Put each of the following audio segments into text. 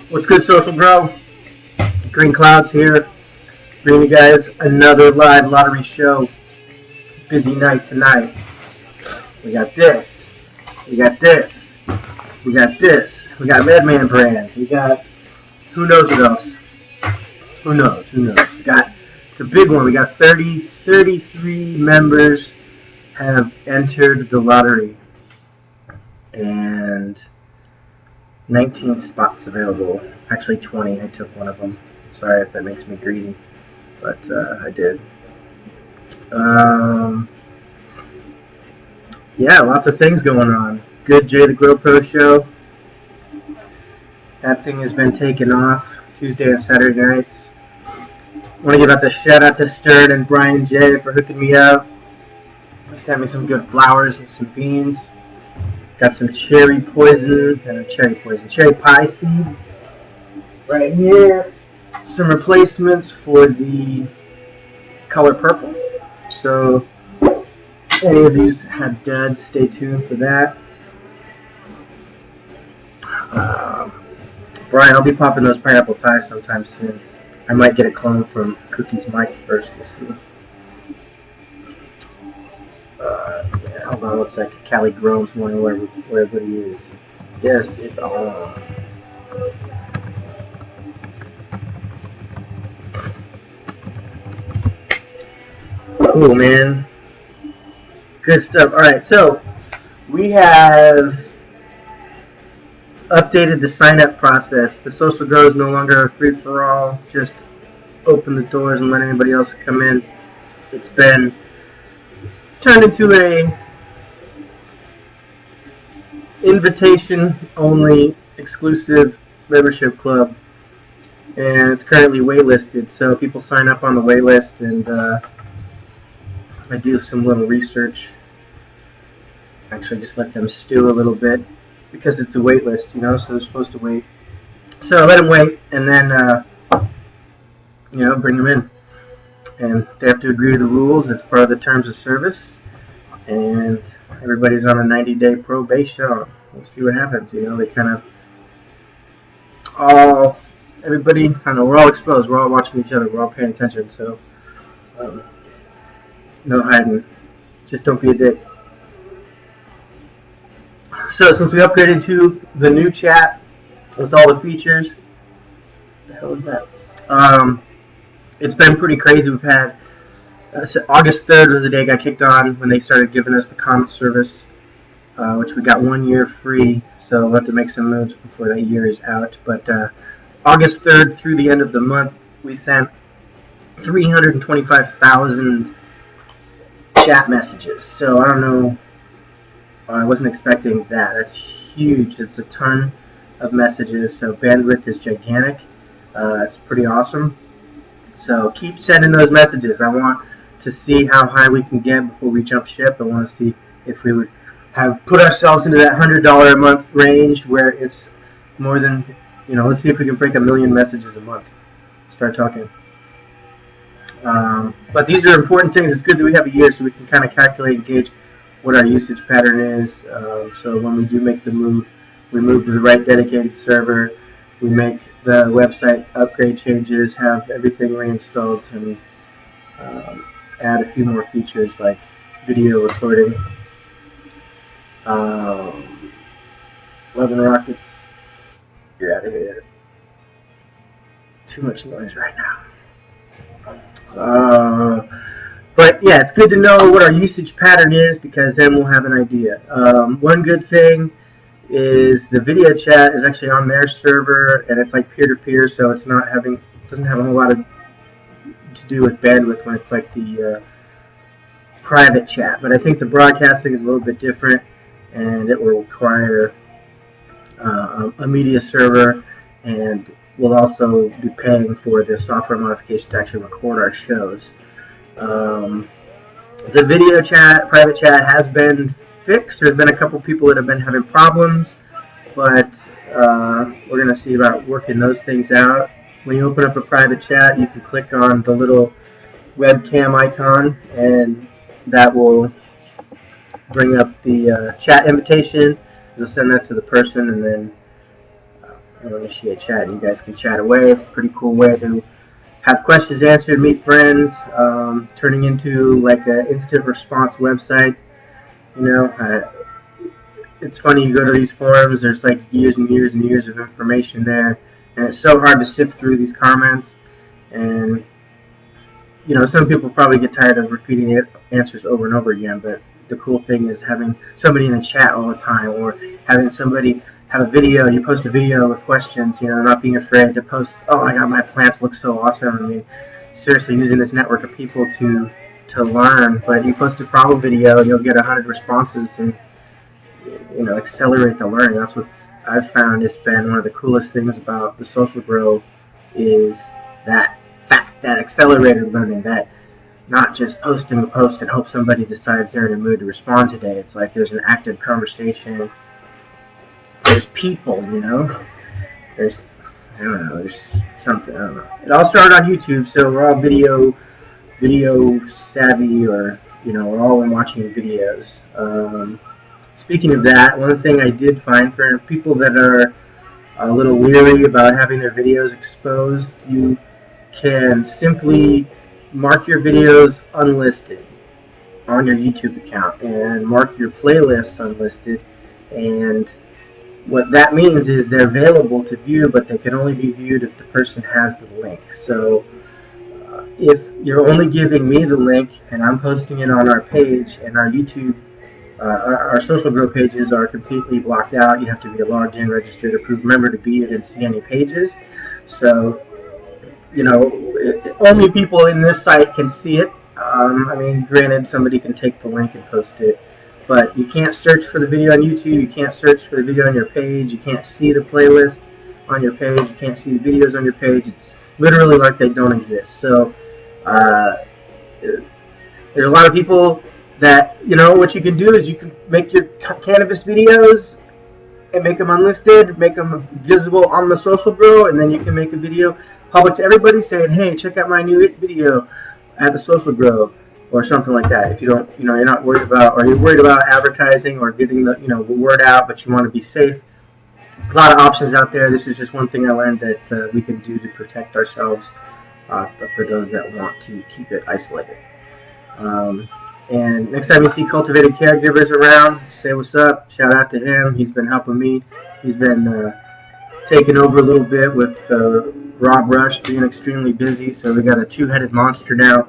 What's good, social bro? Green Clouds here, bringing you guys another live lottery show. Busy night tonight. We got this. We got this. We got this. We got Madman Brand. We got who knows what else. Who knows? Who knows? We got it's a big one. We got 33 members have entered the lottery, and 19 spots available. Actually 20. I took one of them. Sorry if that makes me greedy, but I did. Yeah, lots of things going on. Good Jay the Grow Pro show. That thing has been taken off Tuesday and Saturday nights. I want to give out the shout out to Stern and Brian J for hooking me up. They sent me some good flowers and some beans. Got some cherry pie seeds right here. Some replacements for the color purple. So any of these had duds, stay tuned for that. Brian, I'll be popping those pineapple ties sometime soon. I might get a clone from Cookie's Mike first, we'll see. Hold on, looks like Callie Groves wondering where everybody is. Yes, it's on. Cool, man. Good stuff. Alright, so we have updated the sign-up process. The Social Grow is no longer a free-for-all. Just open the doors and let anybody else come in. It's been turned into a invitation-only exclusive membership club, and it's currently waitlisted. So people sign up on the waitlist, and I do some little research. Actually, just let them stew a little bit because it's a wait list, so they're supposed to wait. So let them wait, and then bring them in, and they have to agree to the rules. It's part of the terms of service, and everybody's on a 90-day probation. We'll see what happens. They kind of everybody. I don't know. We're all exposed. We're all watching each other. We're all paying attention. So no hiding. Just don't be a dick. So since we upgraded to the new chat with all the features, what the hell is that? It's been pretty crazy. We've had August 3rd was the day it got kicked on when they started giving us the comment service, which we got 1 year free. So we'll have to make some moves before that year is out. But August 3rd through the end of the month, we sent 325,000 chat messages. So I don't know. I wasn't expecting that. That's huge. It's a ton of messages. So bandwidth is gigantic. It's pretty awesome. So keep sending those messages. I want to see how high we can get before we jump ship. I want to see if we would have put ourselves into that $100 a month range where it's more than, let's see if we can break 1 million messages a month. Start talking. But these are important things. It's good that we have a year so we can kind of calculate and gauge what our usage pattern is. So when we do make the move, we move to the right dedicated server. We make the website upgrade changes, have everything reinstalled, and add a few more features like video recording. 11 Rockets, get out of here. Too much noise right now. But yeah, it's good to know what our usage pattern is because then we'll have an idea. One good thing is the video chat is actually on their server, and it's like peer-to-peer, so it's doesn't have a whole lot to do with bandwidth when it's like the private chat. But I think the broadcasting is a little bit different, and it will require a media server, and we'll also be paying for the software modification to actually record our shows. The video chat, private chat, has been fixed. There's been a couple people that have been having problems, but we're going to see about working those things out. When you open up a private chat, you can click on the little webcam icon, and that will bring up the chat invitation. You'll send that to the person, and then I'll initiate chat. You guys can chat away. Pretty cool way to have questions answered, meet friends, turning into like an instant response website. You know, it's funny, you go to these forums, there's like years and years and years of information there, and it's so hard to sift through these comments. And you know, some people probably get tired of repeating it, answers over and over again, but the cool thing is having somebody in the chat all the time, or having somebody have a video, you post a video with questions, you know, not being afraid to post, oh my god, my plants look so awesome. I mean, seriously, using this network of people to learn. But you post a problem video and you'll get 100 responses, and you know, accelerate the learning. That's what I've found has been one of the coolest things about the social grow, is that fact, that accelerated learning, that not just posting a post and hope somebody decides they're in a mood to respond today. It's like there's an active conversation. There's people, you know. There's, I don't know, there's something, I don't know. It all started on YouTube, so we're all video savvy, or, you know, we're all watching videos. Speaking of that, one thing I did find for people that are a little leery about having their videos exposed, you can simply mark your videos unlisted on your YouTube account and mark your playlists unlisted. And what that means is they're available to view, but they can only be viewed if the person has the link. So if you're only giving me the link and I'm posting it on our page, and our YouTube, our social grow pages are completely blocked out. You have to be a logged in, registered, approved member to be it and see any pages. So, you know, only people in this site can see it. I mean, granted, somebody can take the link and post it, but you can't search for the video on YouTube. You can't search for the video on your page. You can't see the playlists on your page. You can't see the videos on your page. It's literally like they don't exist. So there's a lot of people that, you know, what you can do is you can make your cannabis videos and make them unlisted, make them visible on the social grow, and then you can make a video public to everybody saying, hey, check out my new video at the social grow, or something like that. If you don't, you know, you're not worried about, or you're worried about advertising or getting the, you know, the word out, but you want to be safe. A lot of options out there. This is just one thing I learned that we can do to protect ourselves, for those that want to keep it isolated. And next time you see Cultivated Caregivers around, say what's up. Shout out to him. He's been helping me. He's been taking over a little bit with Rob Rush being extremely busy. So we got a two-headed monster now,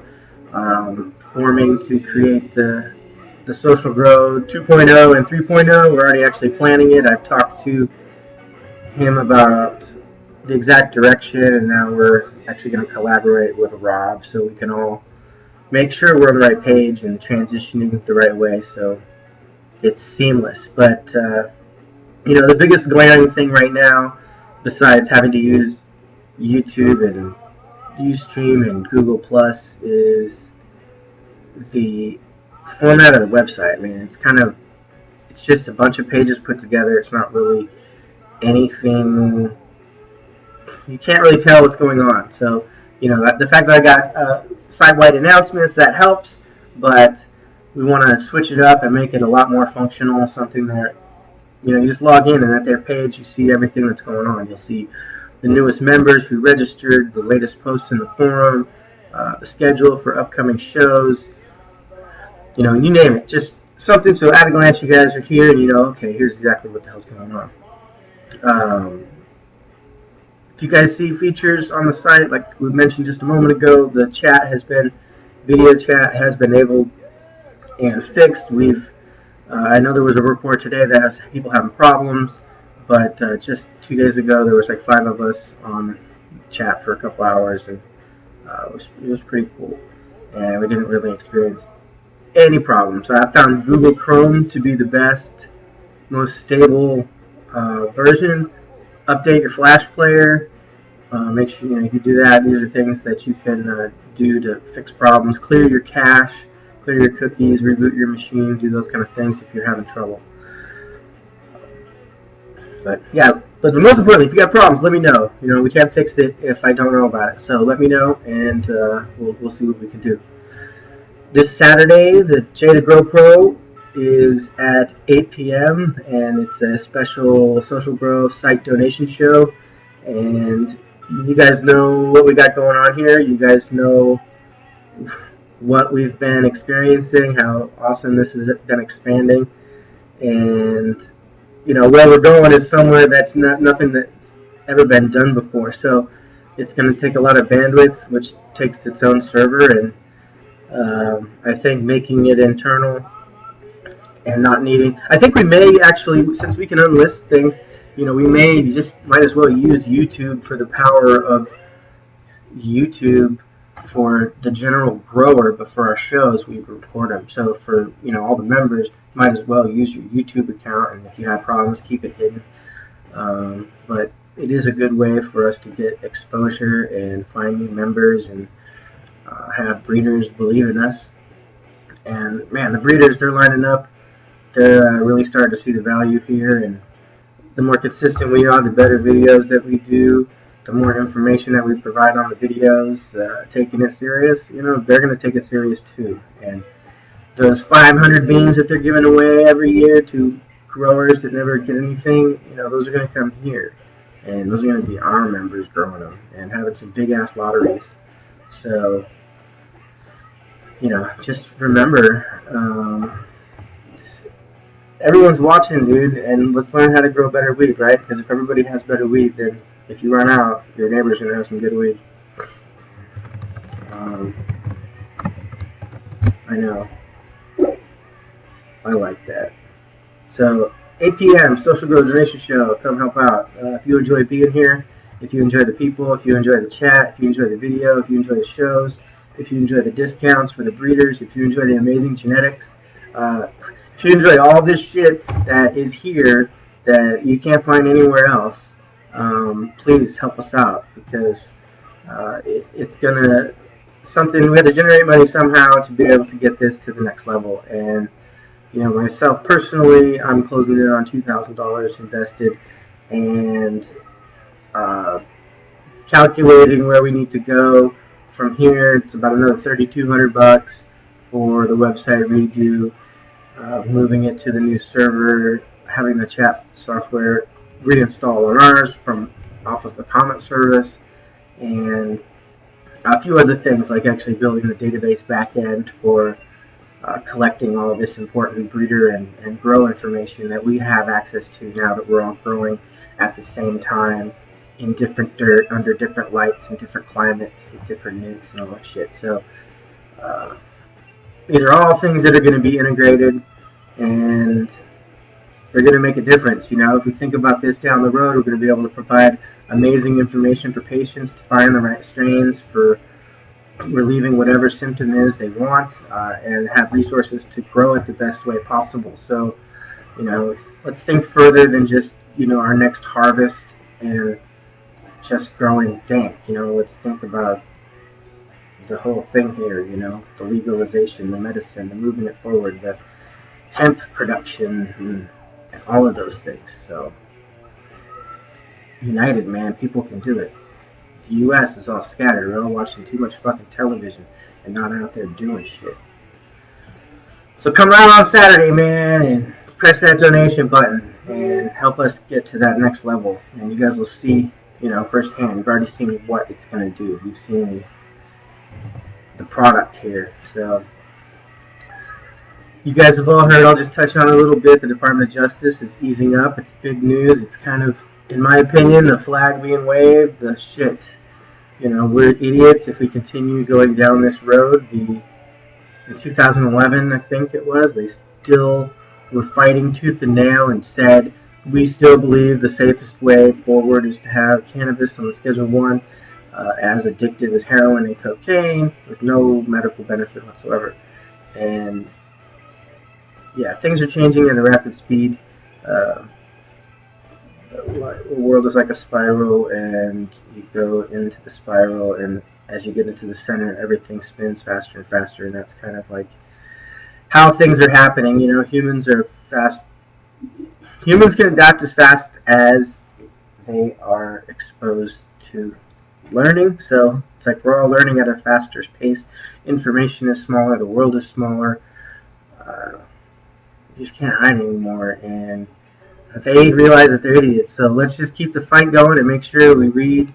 forming to create the Social Grow 2.0 and 3.0. We're already actually planning it. I've talked to him about the exact direction, and now we're actually going to collaborate with Rob so we can all make sure we're on the right page and transitioning the right way so it's seamless. But, you know, the biggest glaring thing right now, besides having to use YouTube and Ustream and Google Plus, is the format of the website. I mean, it's just a bunch of pages put together. It's not really anything. You can't really tell what's going on. So, you know, the fact that I got site-wide announcements, that helps, but we want to switch it up and make it a lot more functional, something that, you know, you just log in and at their page you see everything that's going on. You'll see the newest members who registered, the latest posts in the forum, the schedule for upcoming shows, you know, you name it. Just something so at a glance you guys are here and you know, okay, here's exactly what the hell's going on. If you guys see features on the site, like we mentioned just a moment ago, the video chat has been enabled and fixed. I know there was a report today that has people having problems, but just 2 days ago there was like 5 of us on chat for a couple hours, and it was pretty cool, and we didn't really experience any problems. So I found Google Chrome to be the best, most stable version. Update your Flash player. Make sure you can do that. These are things that you can do to fix problems. Clear your cache, clear your cookies, reboot your machine, do those kind of things if you're having trouble. But yeah, but most importantly, if you got problems, let me know. You know, we can't fix it if I don't know about it. So let me know, and we'll see what we can do. This Saturday, the J the Grow Pro is at 8 p.m. and it's a special Social Grow site donation show. And you guys know what we got going on here. You guys know what we've been experiencing, how awesome this has been expanding, and where we're going is somewhere that's nothing that's ever been done before. So it's going to take a lot of bandwidth, which takes its own server, and I think making it internal and not needing. I think we may actually, since we can unlist things, we may just might as well use YouTube for the power of YouTube for the general grower, but for our shows we record them. So for all the members, you might as well use your YouTube account, and if you have problems, keep it hidden. But it is a good way for us to get exposure and find new members and have breeders believe in us. And man, the breeders, they're lining up. They're really starting to see the value here, and the more consistent we are, the better videos that we do, the more information that we provide on the videos, taking it serious, they're going to take it serious too. And those 500 beans that they're giving away every year to growers that never get anything, those are going to come here. And those are going to be our members growing them and having some big-ass lotteries. So, just remember, everyone's watching, dude, and let's learn how to grow better weed, right? Because if everybody has better weed, then if you run out, your neighbor's going to have some good weed. I know. I like that. So, 8 p.m., Social Grow Donation Show. Come help out. If you enjoy being here, if you enjoy the people, if you enjoy the chat, if you enjoy the video, if you enjoy the shows, if you enjoy the discounts for the breeders, if you enjoy the amazing genetics, if you enjoy all this shit that is here that you can't find anywhere else, please help us out, because it's gonna something. We have to generate money somehow to be able to get this to the next level. And myself personally, I'm closing in on $2,000 invested, and calculating where we need to go from here. It's about another $3,200 for the website redo. Moving it to the new server, having the chat software reinstalled on ours from off of the comment service, and a few other things like actually building the database backend for collecting all of this important breeder and grow information that we have access to now that we're all growing at the same time in different dirt, under different lights, and different climates, with different nukes and all that shit. So these are all things that are going to be integrated, and they're going to make a difference. If we think about this down the road, we're going to be able to provide amazing information for patients to find the right strains for relieving whatever symptom is they want, and have resources to grow it the best way possible. So, let's think further than just, our next harvest and just growing dank. Let's think about the whole thing here, the legalization, the medicine, the moving it forward, the hemp production, and all of those things. So, united, man, people can do it. The U.S. is all scattered. We're all watching too much fucking television and not out there doing shit. So come around on Saturday, man, and press that donation button and help us get to that next level. And you guys will see, firsthand. You've already seen what it's going to do. You've seen the product here. So you guys have all heard. I'll just touch on it a little bit. The Department of Justice is easing up. It's big news. It's kind of, in my opinion, the flag being waved. The shit. We're idiots if we continue going down this road. In 2011, I think it was, they still were fighting tooth and nail and said, we still believe the safest way forward is to have cannabis on the Schedule 1 as addictive as heroin and cocaine with no medical benefit whatsoever. And yeah, things are changing at a rapid speed. The world is like a spiral, and you go into the spiral, and as you get into the center, everything spins faster and faster, and that's kind of like how things are happening. Humans are fast. Humans can adapt as fast as they are exposed to learning. So it's like we're all learning at a faster pace. Information is smaller. The world is smaller. You just can't hide anymore, and they realize that they're idiots. So let's just keep the fight going and make sure we read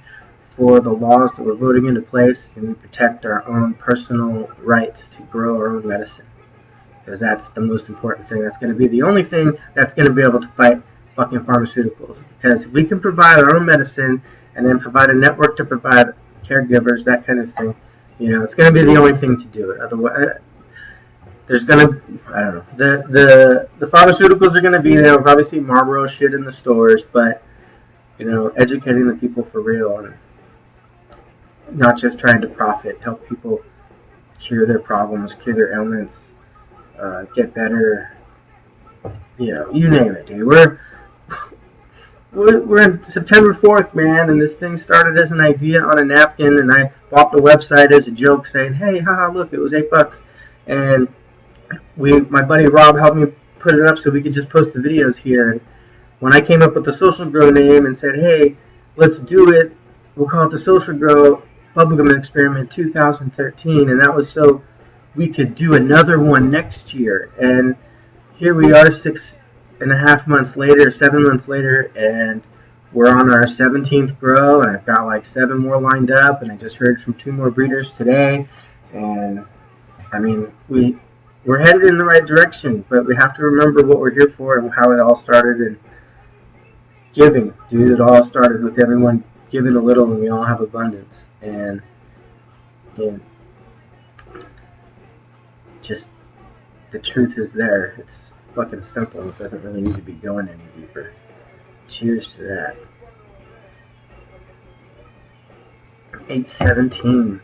for the laws that we're voting into place and we protect our own personal rights to grow our own medicine. Because that's the most important thing. That's going to be the only thing that's going to be able to fight fucking pharmaceuticals. Because if we can provide our own medicine and then provide a network to provide caregivers, that kind of thing, it's going to be the only thing to do it. Otherwise, there's going to, I don't know, the pharmaceuticals are going to be there. We'll probably see Marlboro shit in the stores, but, educating the people for real and not just trying to profit, help people cure their problems, cure their ailments, get better, you name it, dude. We're in September 4th, man, and this thing started as an idea on a napkin, and I bought the website as a joke, saying, "Hey, haha, look, it was $8," and my buddy Rob helped me put it up so we could just post the videos here. And when I came up with the Social Grow name and said, "Hey, let's do it," we'll call it the Social Grow Bubblegum Experiment 2013, and that was so we could do another one next year. And here we are 6.5 months later, 7 months later, and we're on our 17th grow, and I've got like 7 more lined up, and I just heard from 2 more breeders today. And I mean, we're headed in the right direction, but we have to remember what we're here for and how it all started. And giving, dude, it all started with everyone giving a little, and we all have abundance. And just the truth is there. It's fucking simple. It doesn't really need to be going any deeper. Cheers to that. 8:17.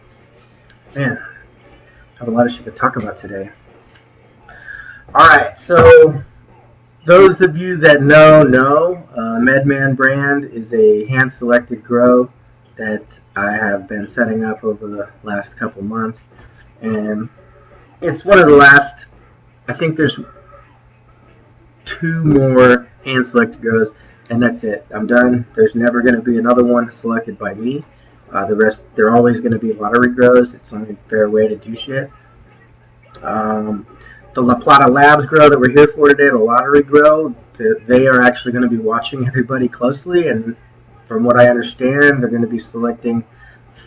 Man, I have a lot of shit to talk about today. Alright, so those of you that know, Medman brand is a hand-selected grow that I have been setting up over the last couple months. And it's one of the last, I think there's 2 more hand-selected grows, and that's it. I'm done. There's never going to be another one selected by me. The rest, they're always going to be lottery grows. It's only a fair way to do shit. The La Plata Labs grow that we're here for today, the lottery grow, they are actually going to be watching everybody closely, and from what I understand, they're going to be selecting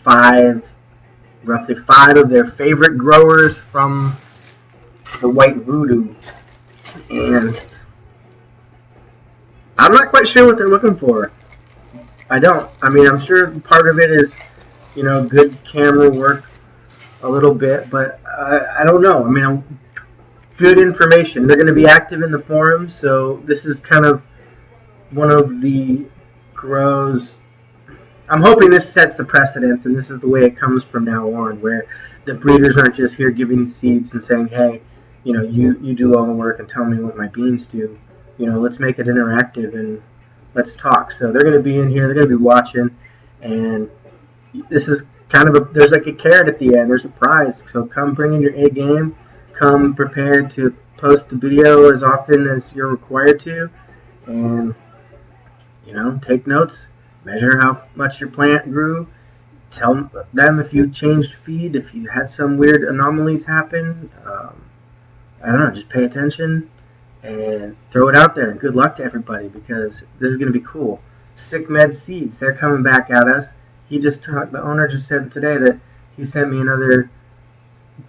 roughly 5 of their favorite growers from the white Voodo. And I'm not quite sure what they're looking for. I mean, I'm sure part of it is, good camera work a little bit, but I don't know. I mean, good information. They're going to be active in the forums, so this is kind of one of the grows. I'm hoping this sets the precedence, and this is the way it comes from now on, where the breeders aren't just here giving seeds and saying, "Hey, you do all the work and tell me what my beans do. Let's make it interactive and let's talk." So they're going to be in here. They're going to be watching, and this is kind of there's like a carrot at the end. There's a prize. So come bring in your A game. Come prepared to post the video as often as you're required to, and take notes. Measure how much your plant grew. Tell them if you changed feed, if you had some weird anomalies happen. I don't know, just pay attention and throw it out there. Good luck to everybody, because this is going to be cool. Sick Med Seeds, they're coming back at us. The owner just said today that he sent me another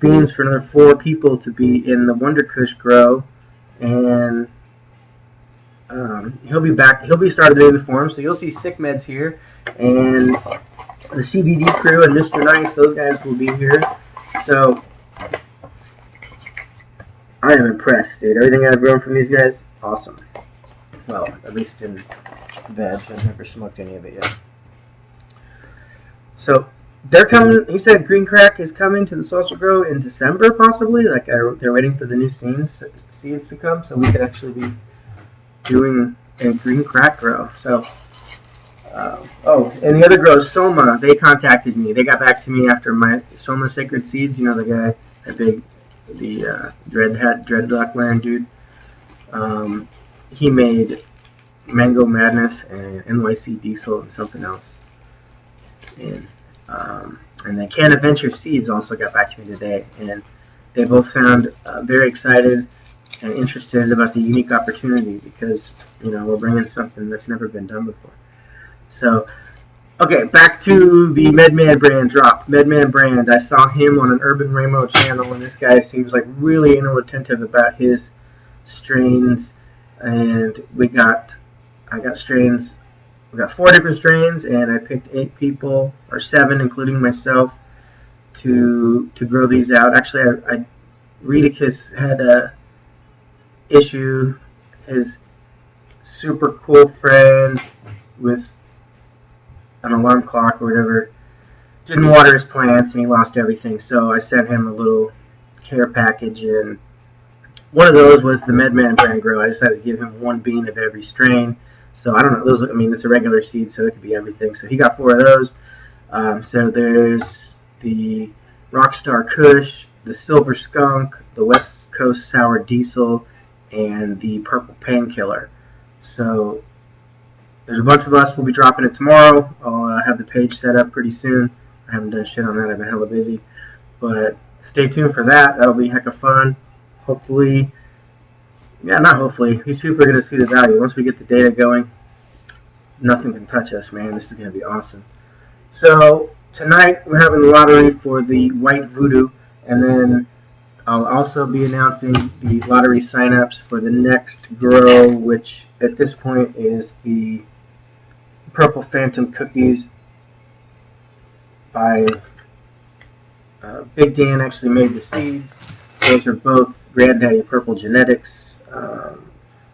beans for another 4 people to be in the Wonder Kush grow, and he'll be back. He'll be starting doing the forum, so you'll see Sick Meds here, and the CBD crew and Mr. Nice. Those guys will be here. So I am impressed, dude. Everything I've grown from these guys, awesome. Well, at least in veg. I've never smoked any of it yet. So they're coming. He said Green Crack is coming to the Social Grow in December, possibly. Like they're waiting for the new seeds to come, so we could actually be doing a Green Crack grow. So, and the other grow, Soma, they contacted me. They got back to me after my Soma Sacred Seeds. The guy, the dreadlock wearing dude. He made Mango Madness and NYC Diesel and something else. And then Can Adventure Seeds also got back to me today, and they both sound very excited. and interested about the unique opportunity because we're bringing something that's never been done before. So, okay, back to the Medman brand drop. Medman brand, I saw him on an Urban Ramo channel, and this guy seems like really attentive about his strains. And I got strains. We got 4 different strains, and I picked 8 people, or 7, including myself, to grow these out. Actually, Redicus had a issue. His super cool friend with an alarm clock or whatever didn't water his plants, and he lost everything. So I sent him a little care package, and one of those was the Medman brand grow. I decided to give him 1 bean of every strain. So I don't know. It's a regular seed, so it could be everything. So he got 4 of those. So there's the Rockstar Kush, the Silver Skunk, the West Coast Sour Diesel, and the Purple Painkiller. So there's a bunch of us. We'll be dropping it tomorrow. I'll have the page set up pretty soon. I haven't done shit on that. I've been hella busy. But stay tuned for that. That'll be heck of fun. Hopefully, not hopefully. These people are going to see the value. Once we get the data going, nothing can touch us, man. This is going to be awesome. So tonight we're having the lottery for the white Voodo, and then I'll also be announcing the lottery signups for the next grow, which at this point is the Purple Phantom Cookies by Big Dan. Actually made the seeds. Those are both Granddaddy Purple genetics.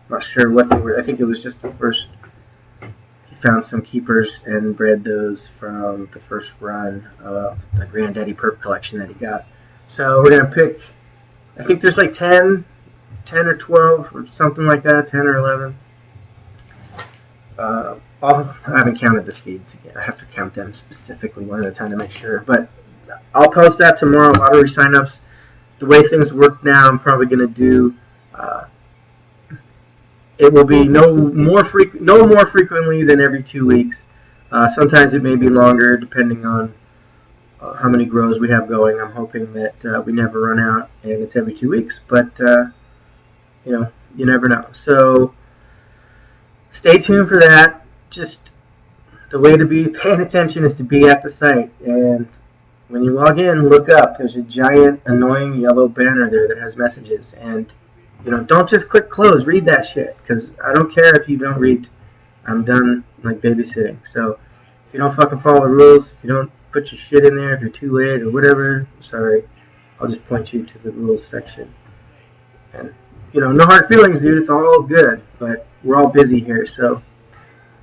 Not sure what they were. I think it was just the first. He found some keepers and bred those from the first run of the Granddaddy Purple collection that he got. So we're going to pick, I think there's like 10 or 12 or something like that, 10 or 11. I haven't counted the seeds again. I have to count them specifically one at a time to make sure. But I'll post that tomorrow, lottery signups. The way things work now, I'm probably going to do, it will be no more frequently than every 2 weeks. Sometimes it may be longer depending on how many grows we have going. I'm hoping that we never run out and it's every 2 weeks, but you never know. So stay tuned for that. Just the way to be paying attention is to be at the site, and when you log in, look up. There's a giant annoying yellow banner there that has messages, and don't just click close. Read that shit, because I don't care if you don't read. I'm done babysitting. So if you don't fucking follow the rules, if you don't put your shit in there, if you're too late or whatever, sorry, I'll just point you to the rules section. And no hard feelings, dude. It's all good, but we're all busy here, so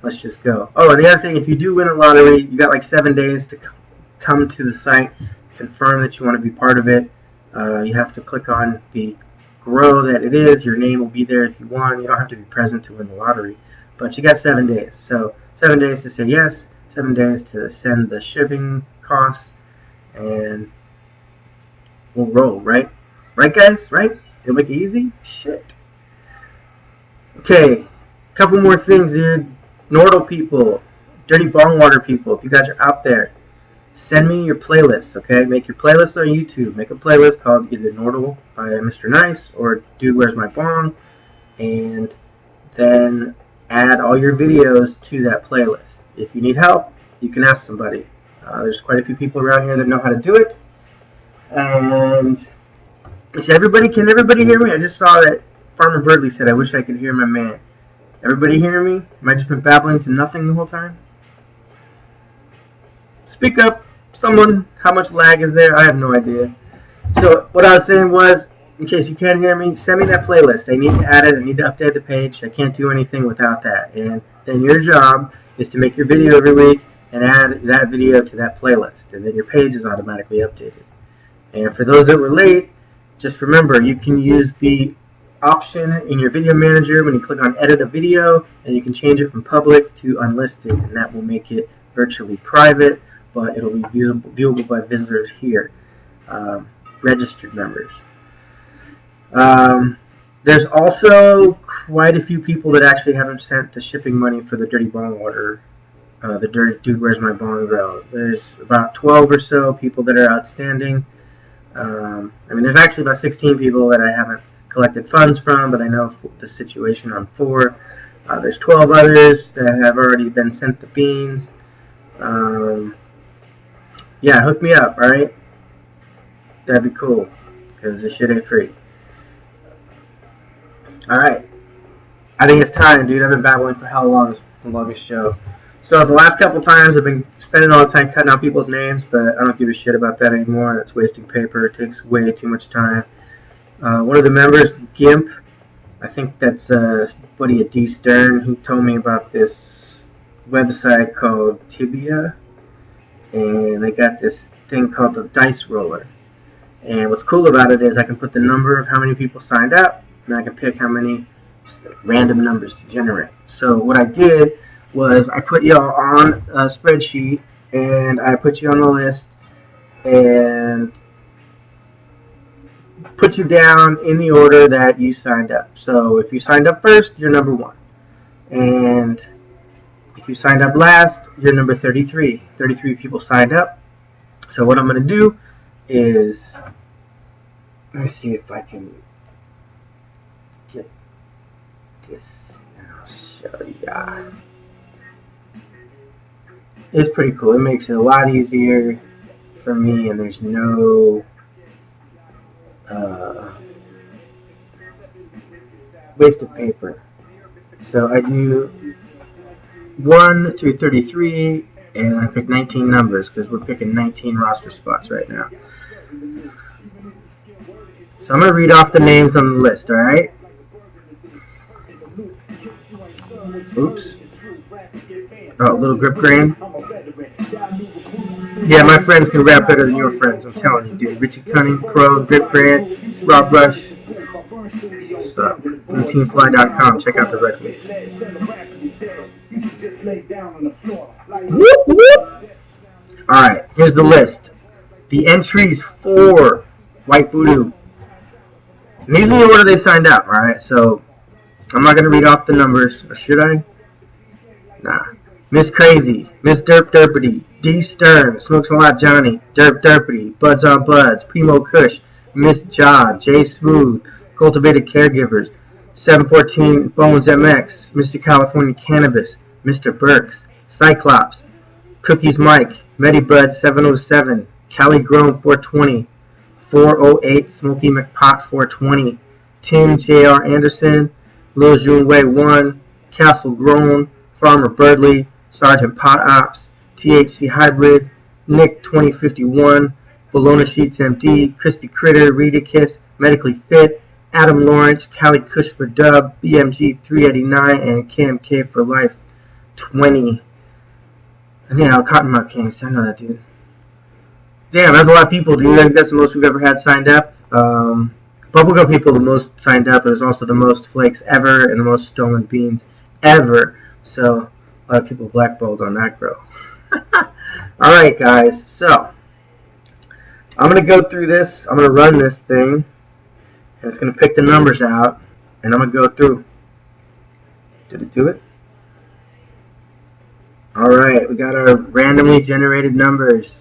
let's just go. Oh, and the other thing, if you do win a lottery, you got 7 days to come to the site, confirm that you want to be part of it. You have to click on the grow that it is. Your name will be there if you want. You don't have to be present to win the lottery, but you got 7 days. So 7 days to say yes, 7 days to send the shipping costs, and we'll roll, right? Right, guys? Right? It'll make it easy? Shit. Okay, a couple more things, dude. Nordle people, Dirty Bong Water people, if you guys are out there, send me your playlists, okay? Make your playlist on YouTube. Make a playlist called either Nordle by Mr. Nice or Dude Where's My Bong, and then add all your videos to that playlist. If you need help, you can ask somebody. There's quite a few people around here that know how to do it. And can everybody hear me? I just saw that Farmer Birdley said, I wish I could hear my man. Everybody hear me? Have I just been babbling to nothing the whole time? Speak up. Someone, how much lag is there? I have no idea. So what I was saying was, in case you can't hear me, send me that playlist. I need to add it. I need to update the page. I can't do anything without that. And then your job is to make your video every week and add that video to that playlist. And then your page is automatically updated. And for those that were late, just remember, you can use the option in your video manager when you click on edit a video, and you can change it from public to unlisted, and that will make it virtually private, but it'll be viewable by visitors here, registered members. There's also quite a few people that actually haven't sent the shipping money for the Dirty Bong Water, the Dirty Dude Where's My Bong Grow. There's about 12 or so people that are outstanding. There's actually about 16 people that I haven't collected funds from, but I know the situation on 4. There's 12 others that have already been sent the beans. Yeah, hook me up, alright? That'd be cool, because this shit ain't free. Alright. I think it's time, dude. I've been babbling for how long? It's the longest show. So the last couple times I've been spending all the time cutting out people's names, but I don't give a shit about that anymore. That's wasting paper. It takes way too much time. One of the members, Gimp, I think that's buddy at D Stern. He told me about this website called Tibia, and they got this thing called the dice roller. And what's cool about it is I can put the number of how many people signed up, and I can pick how many random numbers to generate. So what I did was I put y'all on a spreadsheet, and I put you on the list, and put you down in the order that you signed up. So if you signed up first, you're number 1. And if you signed up last, you're number 33. 33 people signed up. So what I'm going to do is, let me see if I can get this, and I'll show ya. It's pretty cool. It makes it a lot easier for me, and there's no waste of paper. So I do 1 through 33, and I pick 19 numbers because we're picking 19 roster spots right now. So I'm going to read off the names on the list, alright? Oops. Oh, Little Grip Grain. Yeah, my friends can rap better than your friends, I'm telling you, dude. Richie Cunning, Pro, Grip Grant, Rob Rush. Stop. TeamFly.com. Check out the record. Whoop, whoop. Alright, here's the list. The entries for White Voodo. And these are the order they signed up, alright? So, I'm not going to read off the numbers. Or should I? Nah. Miss Crazy, Miss Derp Derpity, D Stern, Smokes a Lot Johnny, Derp Derpity, Buds on Buds, Primo Kush, Miss Jaw, J Smooth, Cultivated Caregivers, 714 Bones MX, Mr. California Cannabis, Mr. Burks, Cyclops, Cookies Mike, Medibud 707, Cali Grown 420, 408 Smoky McPot 420, Tim J.R. Anderson, Lil Junwei 1, Castle Grown, Farmer Birdley, Sergeant Pot Ops, THC Hybrid, Nick 2051, Bologna Sheets MD, Crispy Critter, Rita Kiss, Medically Fit, Adam Lawrence, Cali Kush for Dub, BMG 389, and KMK for Life 20. I think I'll Cottonmouth Kings. I know that, dude. Damn, that's a lot of people, dude. I think that's the most we've ever had signed up. Bubblegum people, the most signed up. It was also the most flakes ever and the most stolen beans ever. So, a lot of people blackballed on that grow. Alright, guys. So, I'm going to go through this. I'm going to run this thing. And it's going to pick the numbers out. And I'm going to go through. Did it do it? Alright, we got our randomly generated numbers.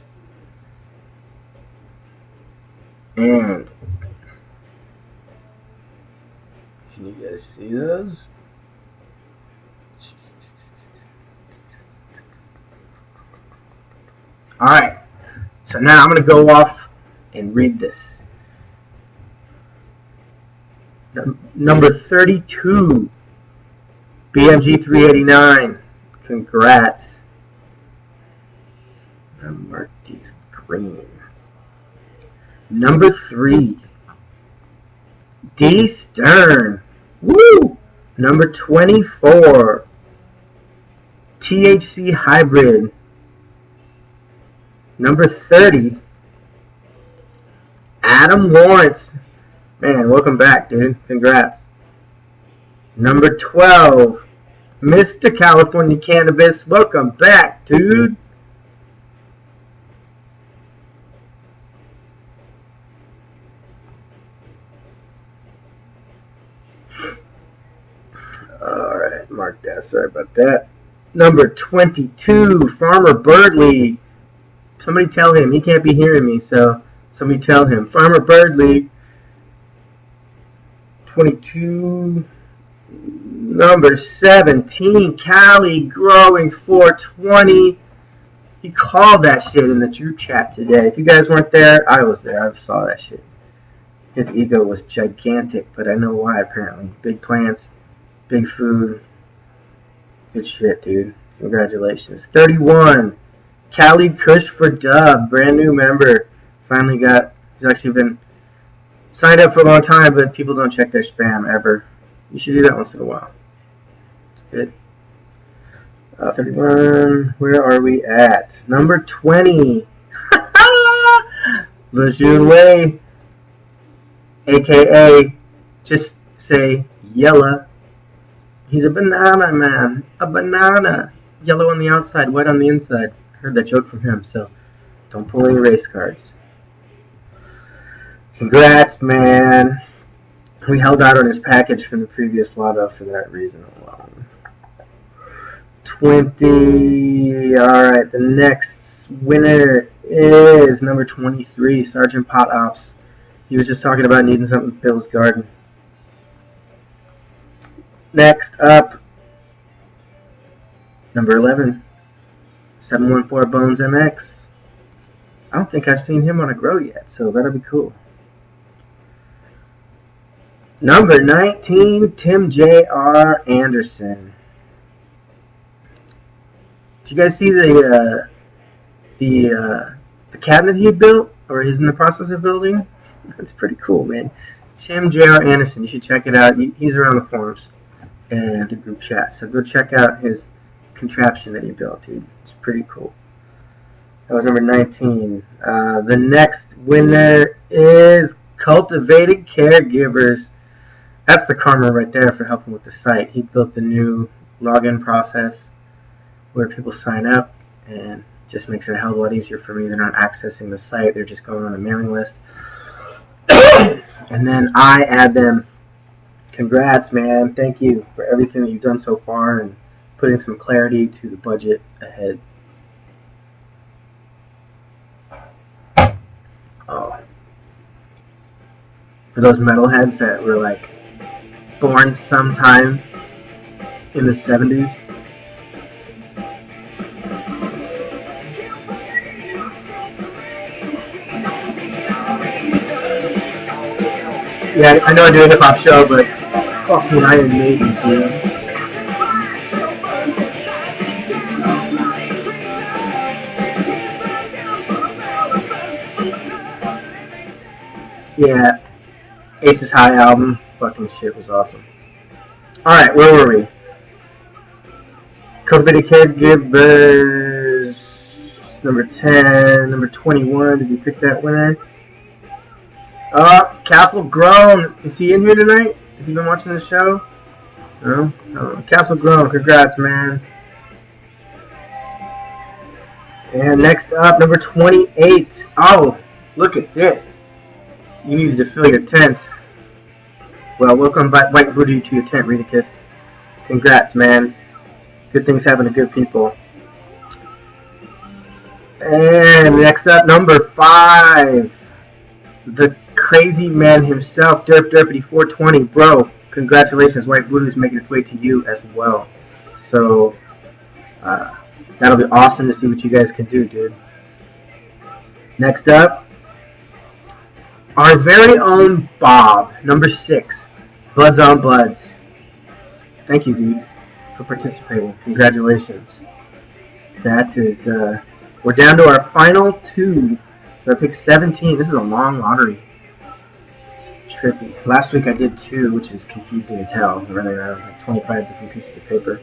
And can you guys see those? Alright, so now I'm going to go off and read this. Number 32, BMG 389. Congrats. I'm going to mark these green. Number 3, D Stern. Woo! Number 24, THC Hybrid. Number 30, Adam Lawrence. Man, welcome back, dude. Congrats. Number 12, Mr. California Cannabis. Welcome back, dude. Alright, mark that. Sorry about that. Number 22, Farmer Birdley. Somebody tell him. He can't be hearing me, so somebody tell him. Farmer Birdley. 22. Number 17, Cali growing 420. He called that shit in the group chat today. If you guys weren't there, I was there. I saw that shit. His ego was gigantic, but I know why apparently. Big plants, big food. Good shit, dude. Congratulations. 31, Cali Kush for Dub, brand new member. Finally got, he's actually been signed up for a long time, but people don't check their spam ever. You should do that once in a while. It's good. 31, where are we at? Number 20. Lejun Wei, a.k.a. just say Yella. He's a banana, man. A banana. Yellow on the outside, white on the inside. I heard that joke from him, so don't pull any race cards. Congrats, man. We held out on his package from the previous lotto for that reason alone. 20. Alright, the next winner is number 23, Sergeant Pot Ops. He was just talking about needing something to fill his garden. Next up, number 11, 714 Bones MX. I don't think I've seen him on a grow yet, so that'll be cool. Number 19, Tim J.R. Anderson. Did you guys see the cabinet he built, or he's in the process of building? That's pretty cool, man. Tim J.R. Anderson, you should check it out. He's around the forums and the group chat, so go check out his contraption that he built, dude. It's pretty cool. That was number 19. The next winner is Cultivated Caregivers. That's the karma right there for helping with the site. He built the new login process where people sign up, and just makes it a hell of a lot easier for me. They're not accessing the site, they're just going on a mailing list. And then I add them. Congrats, man. Thank you for everything that you've done so far and putting some clarity to the budget ahead. Oh. For those metalheads that were like born sometime in the 70s. Yeah, I know I do a hip hop show, but fucking Iron Maiden, dude. Yeah, Aces High album, fucking shit was awesome. Alright, where were we? Cultivated Caregivers, number 10, number 21, did you pick that winner? Castle Grown, is he in here tonight? Has he been watching the show? No? Castle Grown, congrats, man. And next up, number 28. Oh, look at this. You needed to fill your tent. Well, welcome White Voodo to your tent, Redicus. Congrats, man. Good things happen to good people. And next up, number 5. The crazy man himself, Derp Derpity 420. Bro, congratulations. White Voodo is making its way to you as well. So, that'll be awesome to see what you guys can do, dude. Next up, our very own Bob, number 6, Buds on Buds. Thank you, dude, for participating. Congratulations. That is, we're down to our final 2. So I picked 17. This is a long lottery. It's trippy. Last week I did 2, which is confusing as hell. Running around like 25 different pieces of paper.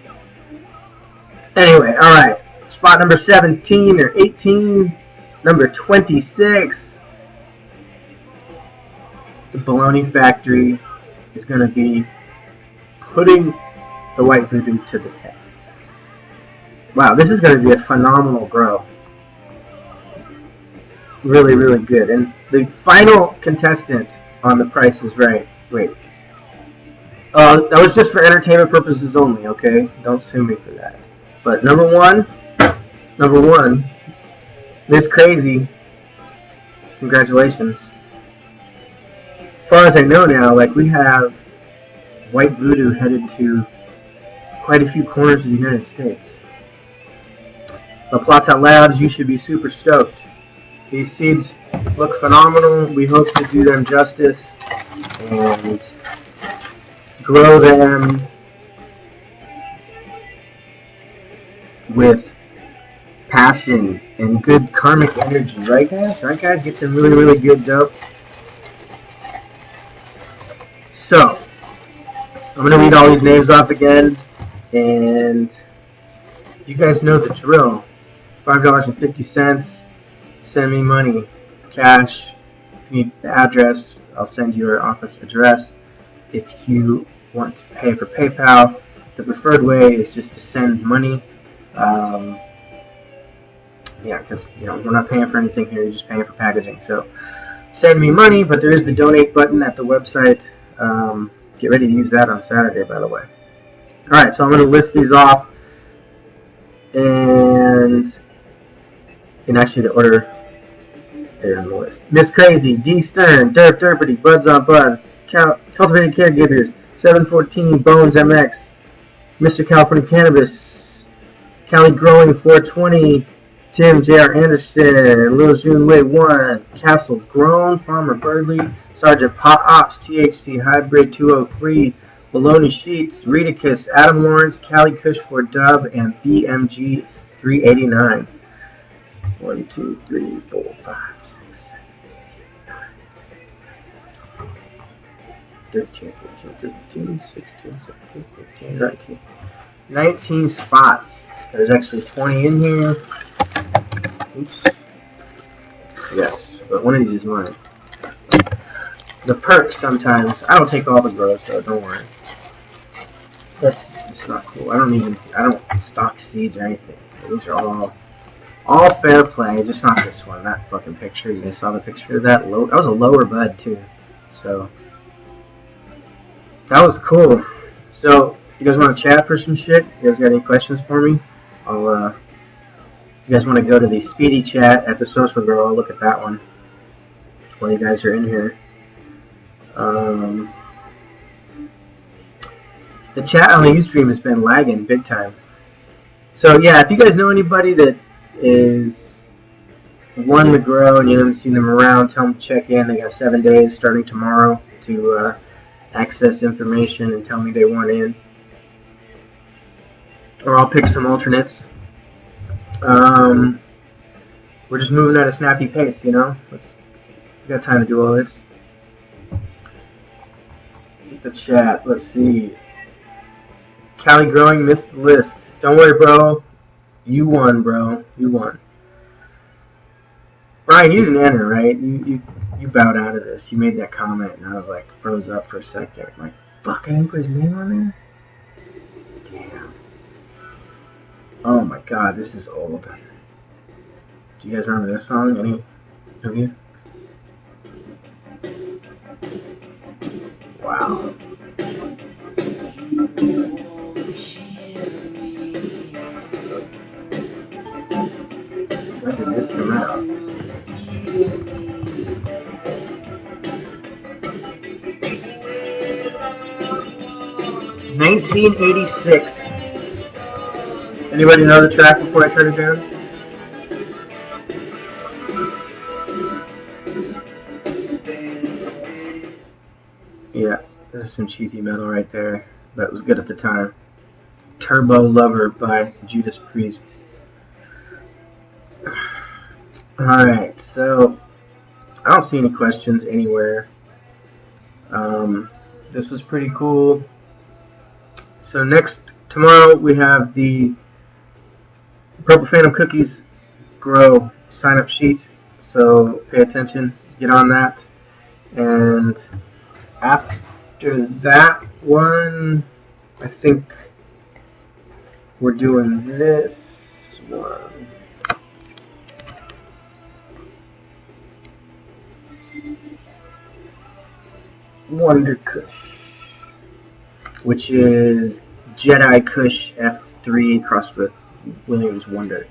Anyway, alright. Spot number 17 or 18. Number 26. The Baloney Factory is going to be putting the White Voodo to the test. Wow, this is going to be a phenomenal grow. Really, really good. And the final contestant on The Price is Right. Wait. That was just for entertainment purposes only, okay? Don't sue me for that. But number one, Miss Crazy. Congratulations. As far as I know now, like we have white voodoo headed to quite a few corners of the United States. La Plata Labs, you should be super stoked. These seeds look phenomenal. We hope to do them justice and grow them with passion and good karmic energy, right guys? Right guys? Get some really, really good dope. So, I'm going to read all these names off again, and you guys know the drill. $5.50, send me money, cash. If you need the address, I'll send you your office address. If you want to pay for PayPal, the preferred way is just to send money. Yeah, because we're not paying for anything here, you're just paying for packaging. So send me money, but there is the donate button at the website. Get ready to use that on Saturday, by the way. Alright, so I'm going to list these off, and actually the order there on the list. Miss Crazy, D Stern, Derp Derpity, Buds on Buds, Cultivated Caregivers, 714, Bones MX, Mr. California Cannabis, Cali Growing 420, Tim J.R. Anderson, Lil June Way 1, Castle Grown, Farmer Birdley, Sergeant Pot Ops, THC Hybrid 203, Baloney Sheets, Ritakus, Adam Lawrence, Cali Kush for Dub, and BMG 389. 1, 2, 3, 4, 5, 6, 7, 8, 9, 10, 13, 14, 15, 16, 17, 18, 19. 19 spots. There's actually 20 in here. Oops. Yes, but one of these is mine. The perks sometimes. I don't take all the grows, so don't worry. That's just not cool. I don't stock seeds or anything. These are all fair play, just not this one. That fucking picture. You guys saw the picture of that? That was a lower bud too. So that was cool. So you guys want to chat for some shit? You guys got any questions for me? If you guys want to go to the speedy chat at the Social Girl, I'll look at that one while you guys are in here. The chat on the Ustream has been lagging big time. So yeah, if you guys know anybody that is won the grow and you haven't seen them around, tell them to check in. They got 7 days starting tomorrow to access information and tell me they want in. Or I'll pick some alternates. We're just moving at a snappy pace, we got time to do all this. The chat, let's see. Cali Growing missed the list. Don't worry, bro. You won, bro. You won. Brian, you didn't enter, right? You bowed out of this. You made that comment, and I was like, froze up for a second. I'm like, fuck, I didn't put his name on there? Damn. Oh my god, this is old. Do you guys remember this song? Any of you? Wow. When did this come out? $1986. Anybody know the track before I turn it down? Yeah, this is some cheesy metal right there. That was good at the time. Turbo Lover by Judas Priest. Alright, so I don't see any questions anywhere. This was pretty cool. So tomorrow we have the Purple Phantom Cookies Grow sign-up sheet. So pay attention, get on that. And after that one, I think we're doing this one. Wonder Kush, which is Jedi Kush F3 crossed with Williams Wonder.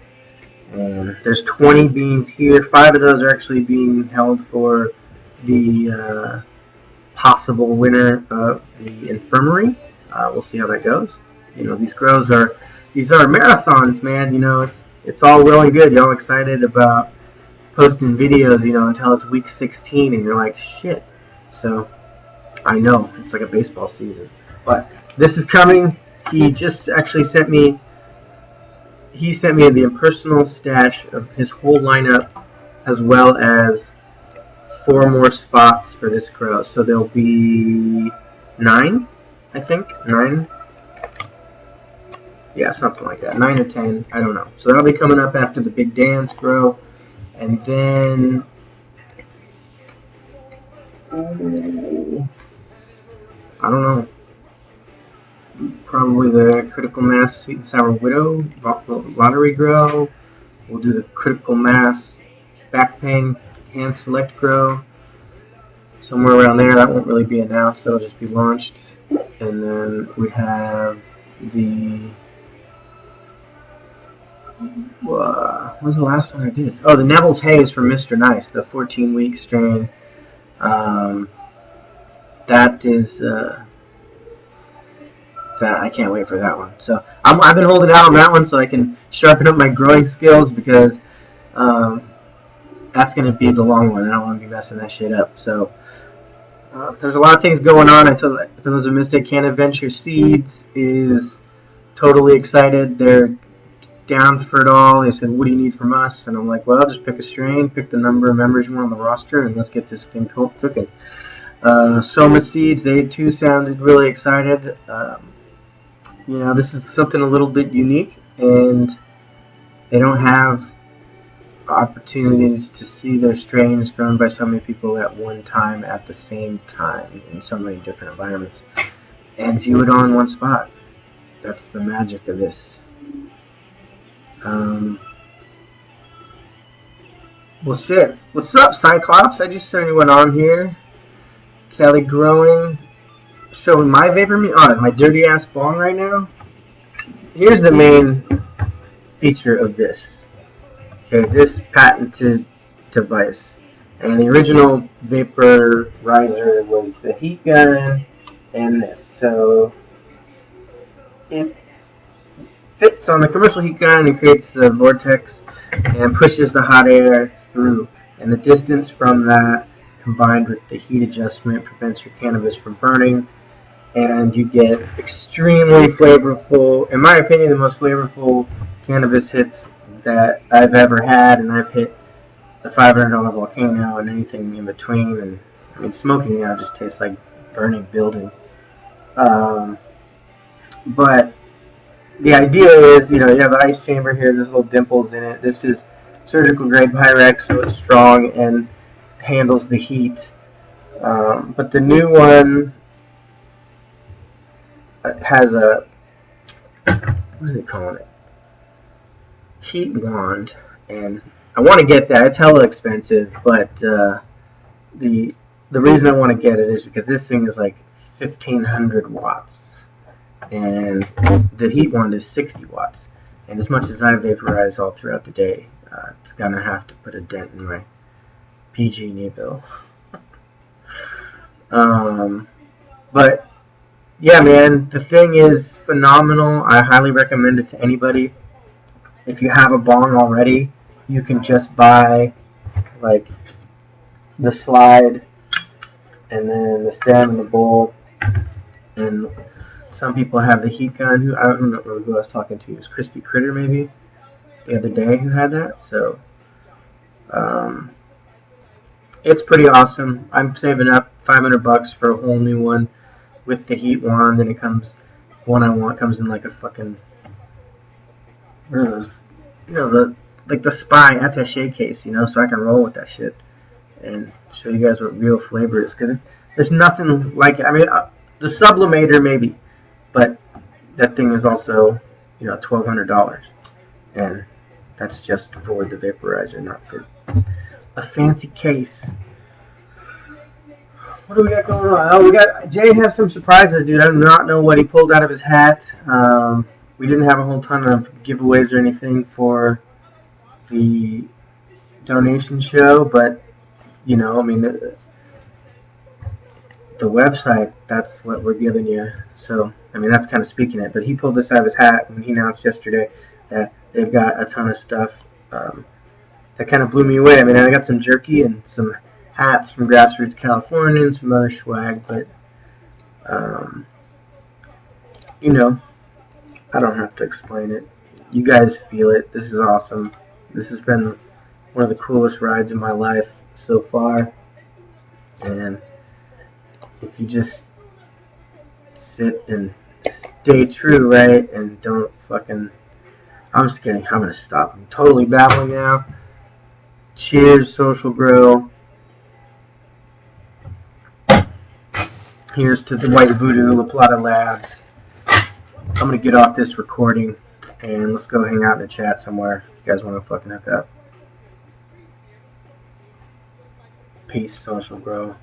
And there's 20 beans here. 5 of those are actually being held for the possible winner of the infirmary. We'll see how that goes. These grows are marathons, man. It's all well and good. Y'all excited about posting videos, until it's week 16, and you're like, shit. So I know it's like a baseball season, but this is coming. He just actually sent me. He sent me the impersonal stash of his whole lineup, as well as 4 more spots for this grow. So there'll be 9, I think. 9. Yeah, something like that. 9 or 10. I don't know. So that'll be coming up after the Big Dance grow. And then... Ooh, I don't know. Probably the Critical Mass Sweet and Sour Widow Lottery grow. We'll do the Critical Mass Back Pain Hand Select grow. Somewhere around there. That won't really be announced. That'll just be launched. And then we have the... what was the last one I did? Oh, the Neville's Haze from Mr. Nice, the 14-week strain. That is... I can't wait for that one. So I've been holding out on that one so I can sharpen up my growing skills, because that's going to be the long one. I don't want to be messing that shit up. So there's a lot of things going on. For those who missed it, Can Adventure Seeds is totally excited. They're down for it all. They said, what do you need from us? And I'm like, well, just pick a strain, pick the number of members you want on the roster, and let's get this thing cooking. Soma Seeds, they too sounded really excited. This is something a little bit unique, and they don't have opportunities to see their strains grown by so many people at one time at the same time in so many different environments, and view it all in one spot. That's the magic of this. Well, shit. What's up, Cyclops? I just saw you went on here. Kelly Growing. Showing my vapor my dirty ass bong right now. Here's the main feature of this. Okay, this patented device. And the original vaporizer was the heat gun and this. So it fits on the commercial heat gun and creates the vortex and pushes the hot air through. And the distance from that, combined with the heat adjustment, prevents your cannabis from burning. And you get extremely flavorful, in my opinion, the most flavorful cannabis hits that I've ever had. And I've hit the $500 Volcano and anything in between. And I mean, smoking now just tastes like burning building. But the idea is, you have an ice chamber here. There's little dimples in it. This is surgical grade Pyrex, so it's strong and handles the heat. But the new one has a, what is it calling it? Heat wand, and I want to get that. It's hella expensive, but the reason I want to get it is because this thing is like 1,500 watts, and the heat wand is 60 watts. And as much as I vaporize all throughout the day, it's gonna have to put a dent in my PG&E bill. But yeah, man, the thing is phenomenal. I highly recommend it to anybody. If you have a bong already, you can just buy like the slide and then the stem and the bowl. And some people have the heat gun. I don't remember who I was talking to. It was Crispy Critter maybe the other day who had that. So it's pretty awesome. I'm saving up $500 for a whole new one with the heat wand, and it comes, one I want comes in like a fucking, what are those? The Spy attaché case, so I can roll with that shit and show you guys what real flavor is, because there's nothing like it. I mean, the Sublimator maybe, but that thing is also, $1,200, and that's just for the vaporizer, not for a fancy case. What do we got going on? Oh, Jay has some surprises, dude. I do not know what he pulled out of his hat. We didn't have a whole ton of giveaways or anything for the donation show, but the website, that's what we're giving you. So, I mean, that's kind of speaking it. But he pulled this out of his hat when he announced yesterday that they've got a ton of stuff. That kind of blew me away. I mean, I got some jerky and some hats from Grassroots California and some other swag, but um, you know, I don't have to explain it. You guys feel it. This is awesome. This has been one of the coolest rides in my life so far. And if you just sit and stay true, right, and don't fucking. I'm just kidding. I'm gonna stop. I'm totally babbling now. Cheers, Social Grill. Here's to the White Voodo, La Plata Labs. I'm gonna get off this recording and let's go hang out in the chat somewhere. If you guys want to fucking hook up. Peace, Social Grow.